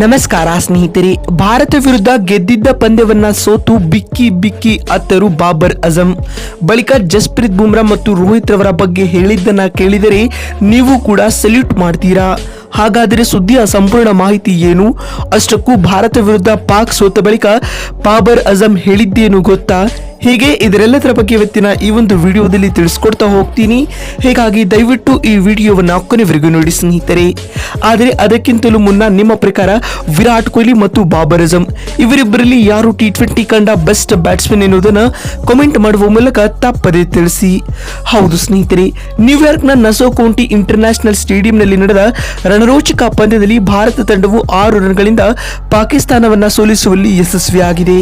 ನಮಸ್ಕಾರ ಸ್ನೇಹಿತರೆ. ಭಾರತ ವಿರುದ್ಧ ಗೆದ್ದಿದ್ದ ಪಂದ್ಯವನ್ನ ಸೋತು ಬಿಕ್ಕಿ ಬಿಕ್ಕಿ ಅತ್ತರು ಬಾಬರ್ ಅಜಂ. ಬಳಿಕ ಜಸ್ಪ್ರೀತ್ ಬುಮ್ರಾ ಮತ್ತು ರೋಹಿತ್ ರವರ ಬಗ್ಗೆ ಹೇಳಿದ್ದನ್ನ ಕೇಳಿದರೆ ನೀವು ಕೂಡ ಸಲ್ಯೂಟ್ ಮಾಡ್ತೀರಾ. ಹಾಗಾದರೆ ಸುದ್ದಿಯ ಸಂಪೂರ್ಣ ಮಾಹಿತಿ ಏನು? ಅಷ್ಟಕ್ಕೂ ಭಾರತ ವಿರುದ್ಧ ಪಾಕ್ ಸೋತ ಬಳಿಕ ಬಾಬರ್ ಅಜಂ ಹೇಳಿದ್ದೇನು ಗೊತ್ತಾ? ಹೀಗೆ ಇದರೆಲ್ಲದರ ಬಗ್ಗೆ ಇವತ್ತಿನ ಈ ಒಂದು ವಿಡಿಯೋದಲ್ಲಿ ತಿಳಿಸ್ಕೊಡ್ತಾ ಹೋಗ್ತೀನಿ. ಹೀಗಾಗಿ ದಯವಿಟ್ಟು ಈ ವಿಡಿಯೋವನ್ನು ಕೊನೆವರೆಗೂ ನೋಡಿ ಸ್ನೇಹಿತರೆ. ಆದರೆ ಅದಕ್ಕಿಂತಲೂ ಮುನ್ನ ನಿಮ್ಮ ಪ್ರಕಾರ ವಿರಾಟ್ ಕೊಹ್ಲಿ ಮತ್ತು ಬಾಬರ್ ಅಜಂ ಇವರಿಬ್ಬರಲ್ಲಿ ಯಾರು T20 ಕಂಡ ಬೆಸ್ಟ್ ಬ್ಯಾಟ್ಸ್ಮನ್ ಎನ್ನುವುದನ್ನು ಕಾಮೆಂಟ್ ಮಾಡುವ ಮೂಲಕ ತಪ್ಪದೇ ತಿಳಿಸಿ. ಹೌದು ಸ್ನೇಹಿತರೆ, ನ್ಯೂಯಾರ್ಕ್ನ ನಸೋ ಕೌಂಟಿ ಇಂಟರ್ನ್ಯಾಷನಲ್ ಸ್ಟೇಡಿಯಂನಲ್ಲಿ ನಡೆದ ರಣರೋಚಕ ಪಂದ್ಯದಲ್ಲಿ ಭಾರತ ತಂಡವು 6 ರನ್ಗಳಿಂದ ಪಾಕಿಸ್ತಾನವನ್ನ ಸೋಲಿಸುವಲ್ಲಿ ಯಶಸ್ವಿಯಾಗಿದೆ.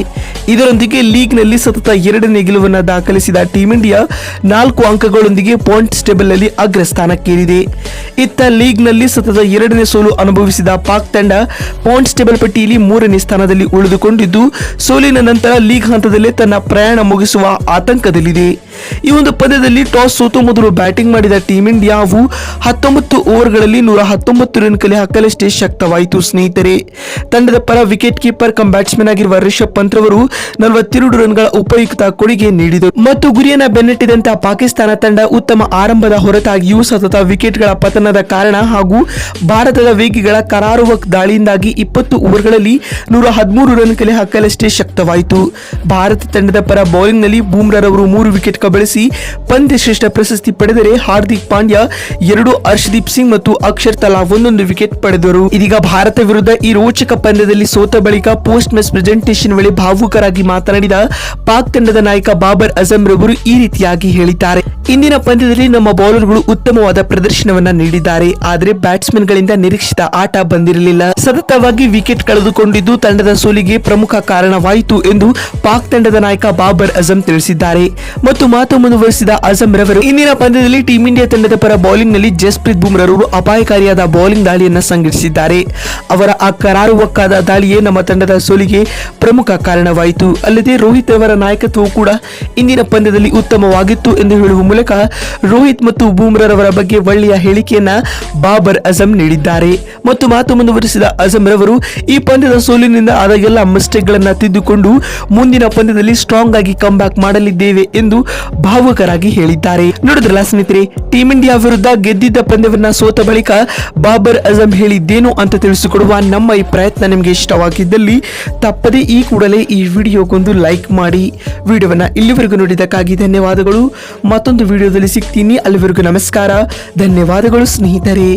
ಇದರೊಂದಿಗೆ ಲೀಗ್ನಲ್ಲಿ ಸತತ 2ನೇ ಗೆಲುವನ್ನು ದಾಖಲಿಸಿದ ಟೀಂ ಇಂಡಿಯಾ 4 ಅಂಕಗಳೊಂದಿಗೆ ಪಾಯಿಂಟ್ಸ್ ಟೇಬಲ್ ನಲ್ಲಿ ಅಗ್ರಸ್ಥಾನಕ್ಕೇರಿದೆ. ಇತ್ತ ಲೀಗ್ನಲ್ಲಿ ಸತತ 2ನೇ ಸೋಲು ಅನುಭವಿಸಿದ ಪಾಕ್ ತಂಡ ಪಾಯಿಂಟ್ಸ್ ಟೇಬಲ್ ಪಟ್ಟಿಯಲ್ಲಿ 3ನೇ ಸ್ಥಾನದಲ್ಲಿ ಉಳಿದುಕೊಂಡಿದ್ದು, ಸೋಲಿನ ನಂತರ ಲೀಗ್ ಹಂತದಲ್ಲೇ ತನ್ನ ಪ್ರಯಾಣ ಮುಗಿಸುವ ಆತಂಕದಲ್ಲಿದೆ. ಈ ಒಂದು ಪಂದ್ಯದಲ್ಲಿ ಟಾಸ್ ಸೋತು ಮೊದಲು ಬ್ಯಾಟಿಂಗ್ ಮಾಡಿದ ಟೀಂ ಇಂಡಿಯಾವು 19 ಓವರ್ಗಳಲ್ಲಿ 119 ರನ್ ಕಲೆ ಹಾಕಲಷ್ಟೇ ಶಕ್ತವಾಯಿತು. ಸ್ನೇಹಿತರೆ, ತಂಡದ ಪರ ವಿಕೆಟ್ ಕೀಪರ್ ಕಮ್ ಬ್ಯಾಟ್ಸ್ಮನ್ ಆಗಿರುವ ರಿಷಬ್ ಪಂತ್ ರವರು 42 ರನ್ಗಳ ಉಪಯುಕ್ತ ಕೊಡುಗೆ ನೀಡಿದರು ಮತ್ತು ಗುರಿಯನ್ನ ಬೆನ್ನಟ್ಟಿದಂತಹ ಪಾಕಿಸ್ತಾನ ತಂಡ ಉತ್ತಮ ಆರಂಭದ ಹೊರತಾಗಿಯೂ ಸತತ ವಿಕೆಟ್ಗಳ ಪತನದ ಕಾರಣ ಹಾಗೂ ಭಾರತದ ವೇಗಿಗಳ ಕರಾರುವಕ್ ದಾಳಿಯಿಂದಾಗಿ 20 ಓವರ್ಗಳಲ್ಲಿ 113 ರನ್ ಕಲೆ ಹಾಕಲಷ್ಟೇ ಶಕ್ತವಾಯಿತು. ಭಾರತ ತಂಡದ ಪರ ಬೌಲಿಂಗ್ ನಲ್ಲಿ ಬೂಮ್ರಾ ರವರು 3 ವಿಕೆಟ್ ಕಬಳಿಸಿ ಪಂದ್ಯ ಶ್ರೇಷ್ಠ ಪ್ರಶಸ್ತಿ ಪಡೆದರೆ ಹಾರ್ದಿಕ್ ಪಾಂಡ್ಯ 2, ಹರ್ಷದೀಪ್ ಸಿಂಗ್ ಮತ್ತು ಅಕ್ಷರ್ ತಲಾ 1 ವಿಕೆಟ್ ಪಡೆದರು. ಇದೀಗ ಭಾರತ ವಿರುದ್ಧ ಈ ರೋಚಕ ಪಂದ್ಯದಲ್ಲಿ ಸೋತ ಬಳಿಕ ಪೋಸ್ಟ್ ಮ್ಯಾಚ್ ಪ್ರೆಸೆಂಟೇಷನ್ ವೇಳೆ ಭಾವುಕರಾಗಿ ಮಾತನಾಡಿದ ಪಾಕ್ ತಂಡದ ನಾಯಕ ಬಾಬರ್ ಅಜಂ ರವರು ಈ ರೀತಿಯಾಗಿ ಹೇಳಿದ್ದಾರೆ: ಇಂದಿನ ಪಂದ್ಯದಲ್ಲಿ ನಮ್ಮ ಬೌಲರ್ಗಳು ಉತ್ತಮವಾದ ಪ್ರದರ್ಶನವನ್ನ ನೀಡಿದ್ದಾರೆ, ಆದರೆ ಬ್ಯಾಟ್ಸ್ಮನ್ ಗಳಿಂದ ನಿರೀಕ್ಷಿತ ಆಟ ಬಂದಿರಲಿಲ್ಲ. ಸತತವಾಗಿ ವಿಕೆಟ್ ಕಳೆದುಕೊಂಡಿದ್ದು ತಂಡದ ಸೋಲಿಗೆ ಪ್ರಮುಖ ಕಾರಣವಾಯಿತು ಎಂದು ಪಾಕ್ ತಂಡದ ನಾಯಕ ಬಾಬರ್ ಅಜಂ ತಿಳಿಸಿದ್ದಾರೆ. ಮತ್ತು ಮಾತು ಮುಂದುವರೆಸಿದ ಅಜಂ ರವರು, ಇಂದಿನ ಪಂದ್ಯದಲ್ಲಿ ಟೀಂ ಇಂಡಿಯಾ ತಂಡದ ಪರ ಬೌಲಿಂಗ್ ನಲ್ಲಿ ಜಸ್ಪ್ರೀತ್ ಬುಮ್ರಾ ರವರು ಅಪಾಯಕಾರಿಯಾದ ಬೌಲಿಂಗ್ ದಾಳಿಯನ್ನ ಸಂಘಟಿಸಿದ್ದಾರೆ. ಅವರ ಆ ಕರಾರುವಕ್ಕಾದ ದಾಳಿಯೇ ನಮ್ಮ ತಂಡದ ಸೋಲಿಗೆ ಪ್ರಮುಖ ಕಾರಣವಾಯಿತು. ಅಲ್ಲದೆ ರೋಹಿತ್ ಅವರ ನಾಯಕತ್ವವು ಕೂಡ ಇಂದಿನ ಪಂದ್ಯದಲ್ಲಿ ಉತ್ತಮವಾಗಿತ್ತು ಎಂದು ಹೇಳುವ ಮೂಲಕ ರೋಹಿತ್ ಮತ್ತು ಬುಮ್ರಾ ರವರ ಬಗ್ಗೆ ಒಳ್ಳೆಯ ಹೇಳಿಕೆಯನ್ನ ಬಾಬರ್ ಅಜಂ ನೀಡಿದ್ದಾರೆ. ಮತ್ತು ಮಾತು ಮುಂದುವರೆಸಿದ ಅಜಂ ರವರು, ಈ ಪಂದ್ಯದ ಸೋಲಿನಿಂದ ಆದ ಎಲ್ಲ ಮಿಸ್ಟೇಕ್ ಗಳನ್ನ ತಿದ್ದುಕೊಂಡು ಮುಂದಿನ ಪಂದ್ಯದಲ್ಲಿ ಸ್ಟ್ರಾಂಗ್ ಆಗಿ ಕಮ್ ಬ್ಯಾಕ್ ಮಾಡಲಿದ್ದೇವೆ ಎಂದು ಭಾವುಕರಾಗಿ ಹೇಳಿದ್ದಾರೆ. ನೋಡಿದ್ರಲ್ಲ ಸ್ನೇಹಿತರೆ, ಟೀಂ ಇಂಡಿಯಾ ವಿರುದ್ಧ ಗೆದ್ದಿದ್ದ ಪಂದ್ಯವನ್ನ ಸೋತ ಬಳಿಕ ಬಾಬರ್ ಅಜಂ ಹೇಳಿದ್ದೇನು ಅಂತ ತಿಳಿಸಿಕೊಡುವ ನಮ್ಮ ಈ ಪ್ರಯತ್ನ ನಿಮಗೆ ಇಷ್ಟವಾಗಿದ್ದಲ್ಲಿ ತಪ್ಪದೇ ಈ ಕೂಡಲೇ ಈ ವಿಡಿಯೋಗೊಂದು ಲೈಕ್ ಮಾಡಿ. ವಿಡಿಯೋವನ್ನ ಇಲ್ಲಿವರೆಗೂ ನೋಡಿದ್ದಕ್ಕಾಗಿ ಧನ್ಯವಾದಗಳು. ಮತ್ತೊಂದು ವಿಡಿಯೋದಲ್ಲಿ ಸಿಗ್ತೀನಿ. ಅಲ್ಲಿವರೆಗೂ ನಮಸ್ಕಾರ, ಧನ್ಯವಾದಗಳು ಸ್ನೇಹಿತರೆ.